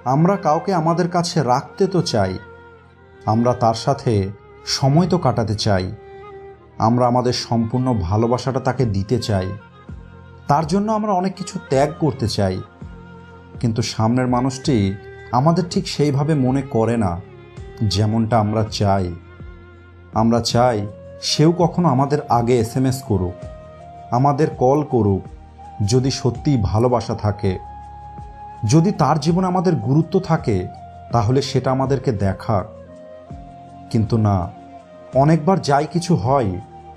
আমরা কাউকে আমাদের কাছে রাখতে তো চাই, আমরা তার সাথে সময় তো কাটাতে চাই, আমরা আমাদের সম্পূর্ণ ভালোবাসাটা তাকে দিতে চাই, তার জন্য আমরা অনেক কিছু ত্যাগ করতে চাই। কিন্তু সামনের মানুষটি আমাদের ঠিক সেইভাবে মনে করে না যেমনটা আমরা চাই। আমরা চাই সেও কখনো আমাদের আগে SMS করুক, আমাদের কল করুক, যদি সত্যিই ভালোবাসা থাকে, যদি তার জীবনে আমাদের গুরুত্ব থাকে, তাহলে সেটা আমাদেরকে দেখাক। কিন্তু না, অনেকবার যাই কিছু হয়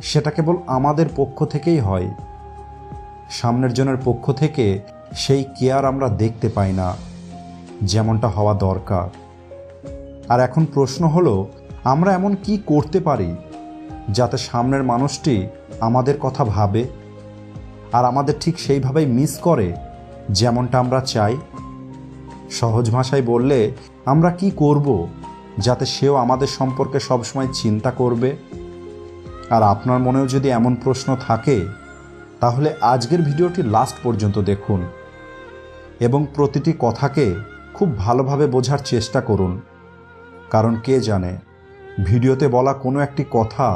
সেটা কেবল আমাদের পক্ষ থেকেই হয়, সামনের জনের পক্ষ থেকে সেই কেয়ার আমরা দেখতে পাই না যেমনটা হওয়া দরকার। আর এখন প্রশ্ন হলো, আমরা এমন কি করতে পারি যাতে সামনের মানুষটি আমাদের কথা ভাবে আর আমাদের ঠিক সেইভাবেই মিস করে যেমনটা আমরা চাই? সহজ ভাষায় বললে, আমরা কি করব যাতে সেও আমাদের সম্পর্কে সবসময় চিন্তা করবে? আর আপনার মনেও যদি এমন প্রশ্ন থাকে, তাহলে আজকের ভিডিওটি লাস্ট পর্যন্ত দেখুন এবং প্রতিটি কথাকে খুব ভালোভাবে বোঝার চেষ্টা করুন। কারণ কে জানে, ভিডিওতে বলা কোনো একটি কথা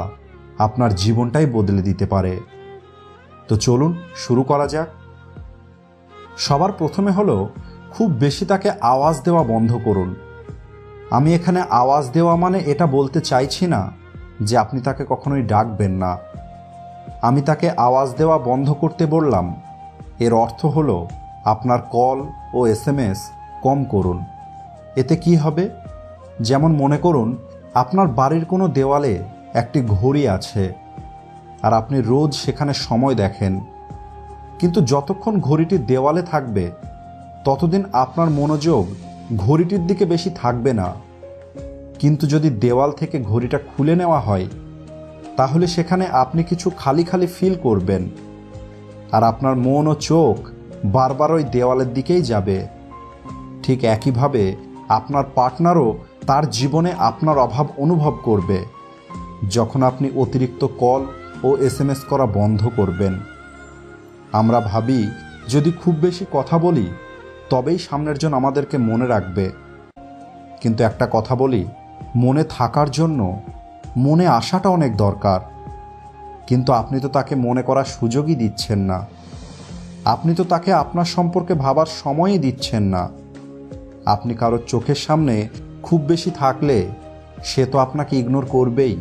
আপনার জীবনটাই বদলে দিতে পারে। তো চলুন শুরু করা যাক। সবার প্রথমে হলো, খুব বেশি তাকে আওয়াজ দেওয়া বন্ধ করুন। আমি এখানে আওয়াজ দেওয়া মানে এটা বলতে চাইছি না যে আপনি তাকে কখনোই ডাকবেন না। আমি তাকে আওয়াজ দেওয়া বন্ধ করতে বললাম, এর অর্থ হলো আপনার কল ও SMS কম করুন। এতে কি হবে? যেমন মনে করুন, আপনার বাড়ির কোনো দেওয়ালে একটি ঘড়ি আছে আর আপনি রোজ সেখানে সময় দেখেন, কিন্তু যতক্ষণ ঘড়িটি দেওয়ালে থাকবে ততদিন আপনার মনোযোগ ঘড়িটির দিকে বেশি থাকবে না। কিন্তু যদি দেওয়াল থেকে ঘড়িটা খুলে নেওয়া হয়, তাহলে সেখানে আপনি কিছু খালি খালি ফিল করবেন আর আপনার মন ও চোখ বারবার ওই দেওয়ালের দিকেই যাবে। ঠিক একইভাবে আপনার পার্টনারও তার জীবনে আপনার অভাব অনুভব করবে যখন আপনি অতিরিক্ত কল ও SMS করা বন্ধ করবেন। আমরা ভাবি, যদি খুব বেশি কথা বলি তবেই সামনের জন আমাদেরকে মনে রাখবে। কিন্তু একটা কথা বলি, মনে থাকার জন্য মনে আসাটা অনেক দরকার। কিন্তু আপনি তো তাকে মনে করার সুযোগই দিচ্ছেন না, আপনি তো তাকে আপনার সম্পর্কে ভাবার সময়ই দিচ্ছেন না। আপনি কারোর চোখের সামনে খুব বেশি থাকলে সে তো আপনাকে ইগনোর করবেই।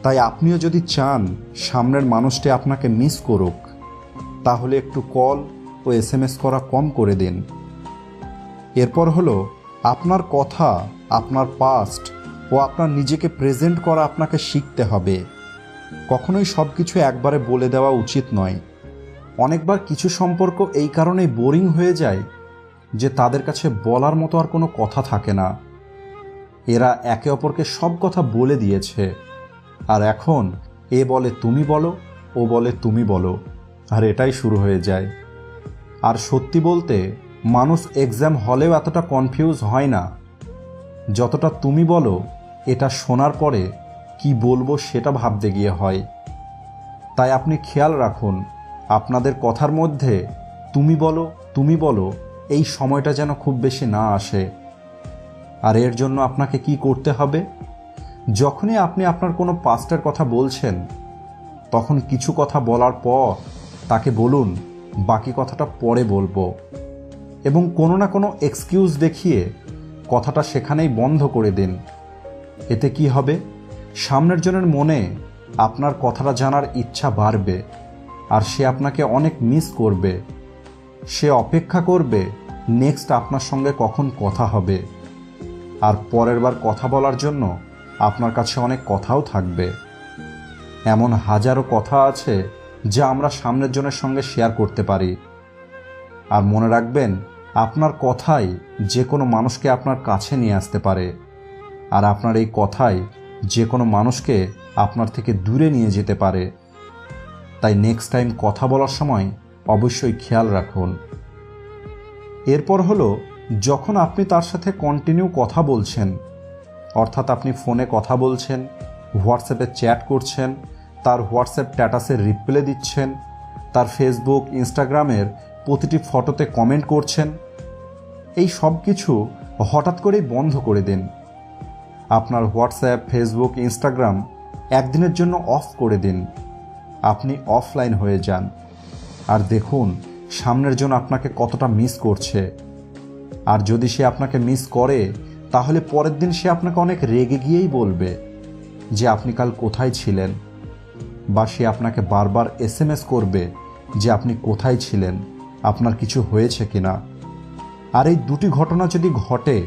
তাই আপনিও যদি চান সামনের মানুষটি আপনাকে মিস করুক, তাহলে একটু কল ও SMS করা কম করে দিন। এরপর হলো, আপনার কথা, আপনার পাস্ট ও আপনার নিজেকে প্রেজেন্ট করা আপনাকে শিখতে হবে। কখনোই সব কিছু একবারে বলে দেওয়া উচিত নয়। অনেকবার কিছু সম্পর্ক এই কারণেই বোরিং হয়ে যায় যে তাদের কাছে বলার মতো আর কোনো কথা থাকে না। এরা একে অপরকে সব কথা বলে দিয়েছে, আর এখন এ বলে তুমি বলো, ও বলে তুমি বলো, আর এটাই শুরু হয়ে যায়। আর সত্যি বলতে, মানুষ এক্সাম হলেও এতটা কনফিউজ হয় না যতটা তুমি বলো এটা শোনার পরে কি বলবো সেটা ভাবতে গিয়ে হয়। তাই আপনি খেয়াল রাখুন, আপনাদের কথার মধ্যে তুমি বলো এই সময়টা যেন খুব বেশি না আসে। আর এর জন্য আপনাকে কি করতে হবে? যখনই আপনি আপনার কোনো পাস্টের কথা বলছেন, তখন কিছু কথা বলার পর তাকে বলুন বাকি কথাটা পরে বলবো, এবং কোনো না কোনো এক্সকিউজ দেখিয়ে কথাটা সেখানেই বন্ধ করে দিন। এতে কি হবে? সামনের জনের মনে আপনার কথাটা জানার ইচ্ছা বাড়বে আর সে আপনাকে অনেক মিস করবে। সে অপেক্ষা করবে নেক্সট আপনার সঙ্গে কখন কথা হবে, আর পরের বার কথা বলার জন্য আপনার কাছে অনেক কথাও থাকবে। এমন হাজারো কথা আছে যা আমরা সামনের জনের সঙ্গে শেয়ার করতে পারি। আর মনে রাখবেন, আপনার কথাই যে কোনো মানুষকে আপনার কাছে নিয়ে আসতে পারে, আর আপনার এই কথাই যে কোনো মানুষকে আপনার থেকে দূরে নিয়ে যেতে পারে। তাই নেক্সট টাইম কথা বলার সময় অবশ্যই খেয়াল রাখুন। এরপর হলো, যখন আপনি তার সাথে কন্টিনিউ কথা বলছেন, অর্থাৎ আপনি ফোনে কথা বলছেন, হোয়াটসঅ্যাপে চ্যাট করছেন, তার হোয়াটসঅ্যাপ স্ট্যাটাসের রিপ্লাই দিচ্ছেন, তার ফেসবুক ইনস্টাগ্রামের প্রতিটি ফটোতে কমেন্ট করছেন, এই সব কিছু হঠাৎ করেই বন্ধ করে দিন। আপনার হোয়াটসঅ্যাপ, ফেসবুক, ইনস্টাগ্রাম একদিনের জন্য অফ করে দিন। আপনি অফলাইন হয়ে যান আর দেখুন সামনের জন আপনাকে কতটা মিস করছে। আর যদি সে আপনাকে মিস করে তাহলে পরের দিন সে আপনাকে অনেক রেগে গিয়েই বলবে যে আপনি কাল কোথায় ছিলেন, বা সে আপনাকে বারবার SMS করবে যে আপনি কোথায় ছিলেন, আপনার কিছু হয়েছে কিনা। আর এই দুটি ঘটনা যদি ঘটে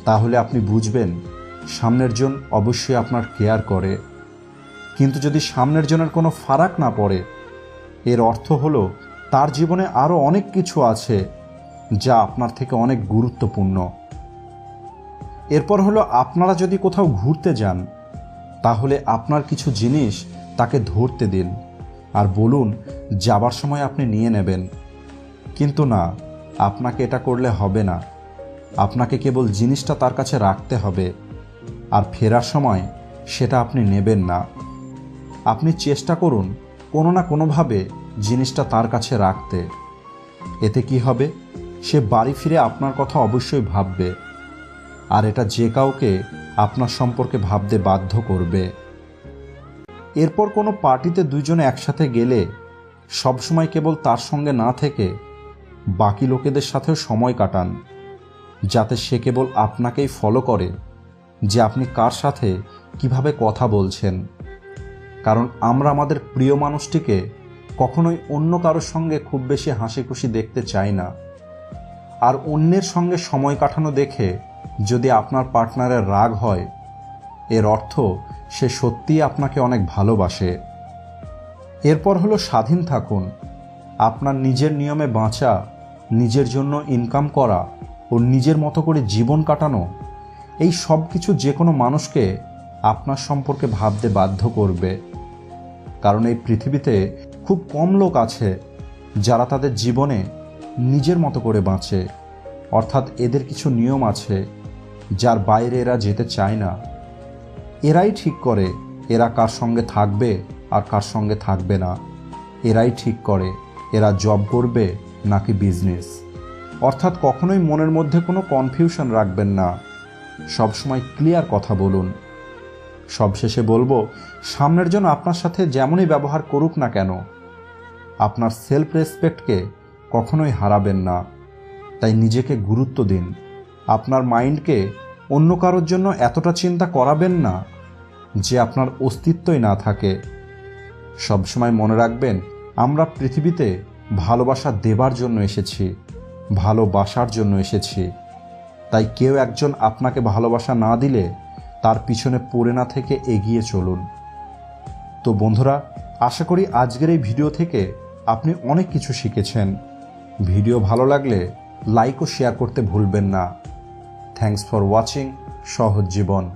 তাহলে আপনি বুঝবেন সামনের জন অবশ্যই আপনার কেয়ার করে। কিন্তু যদি সামনের জনের কোনো ফারাক না পড়ে, এর অর্থ হলো তার জীবনে আরও অনেক কিছু আছে যা আপনার থেকে অনেক গুরুত্বপূর্ণ। এরপর হলো, আপনারা যদি কোথাও ঘুরতে যান তাহলে আপনার কিছু জিনিস তাকে ধরতে দিন আর বলুন যাবার সময় আপনি নিয়ে নেবেন। কিন্তু না, আপনাকে এটা করলে হবে না। আপনাকে কেবল জিনিসটা তার কাছে রাখতে হবে আর ফেরার সময় সেটা আপনি নেবেন না। আপনি চেষ্টা করুন কোনো না কোনোভাবে জিনিসটা তার কাছে রাখতে। এতে কি হবে, সে বাড়ি ফিরে আপনার কথা অবশ্যই ভাববে, আর এটা যে কাউকে আপনার সম্পর্কে ভাবতে বাধ্য করবে। এরপর কোনো পার্টিতে দুইজনে একসাথে গেলে সবসময় কেবল তার সঙ্গে না থেকে বাকি লোকেদের সাথেও সময় কাটান, যাতে সে কেবল আপনাকেই ফলো করে যে আপনি কার সাথে কিভাবে কথা বলছেন। কারণ আমরা আমাদের প্রিয় মানুষটিকে কখনোই অন্য কারোর সঙ্গে খুব বেশি হাসি খুশি দেখতে চাই না। আর অন্যের সঙ্গে সময় কাটানো দেখে যদি আপনার পার্টনারের রাগ হয়, এর অর্থ সে সত্যিই আপনাকে অনেক ভালোবাসে। এরপর হলো, স্বাধীন থাকুন। আপনার নিজের নিয়মে বাঁচা, নিজের জন্য ইনকাম করা ও নিজের মতো করে জীবন কাটানো, এই সব কিছু যে কোনো মানুষকে আপনার সম্পর্কে ভাবতে বাধ্য করবে। কারণ এই পৃথিবীতে খুব কম লোক আছে যারা তাদের জীবনে নিজের মতো করে বাঁচে, অর্থাৎ এদের কিছু নিয়ম আছে যার বাইরে এরা যেতে চায় না। এরাই ঠিক করে এরা কার সঙ্গে থাকবে আর কার সঙ্গে থাকবে না। এরাই ঠিক করে এরা জব করবে নাকি বিজনেস। অর্থাৎ কখনোই মনের মধ্যে কোনো কনফিউশন রাখবেন না, সবসময় ক্লিয়ার কথা বলুন। সবশেষে বলবো, সামনের জন আপনার সাথে যেমনই ব্যবহার করুক না কেন, আপনার সেলফ রেসপেক্টকে কখনোই হারাবেন না। তাই নিজেকে গুরুত্ব দিন। আপনার মাইন্ডকে অন্য কারোর জন্য এতটা চিন্তা করাবেন না যে আপনার অস্তিত্বই না থাকে। সবসময় মনে রাখবেন, আমরা পৃথিবীতে ভালোবাসা দেবার জন্য এসেছি, ভালোবাসার জন্য এসেছি। তাই কেউ একজন আপনাকে ভালোবাসা না দিলে তার পিছনে পড়ে না থেকে এগিয়ে চলুন। তো বন্ধুরা, আশা করি আজকের এই ভিডিও থেকে আপনি অনেক কিছু শিখেছেন। ভিডিও ভালো লাগলে লাইক ও শেয়ার করতে ভুলবেন না। থ্যাঙ্কস ফর ওয়াচিং সহজ জীবন।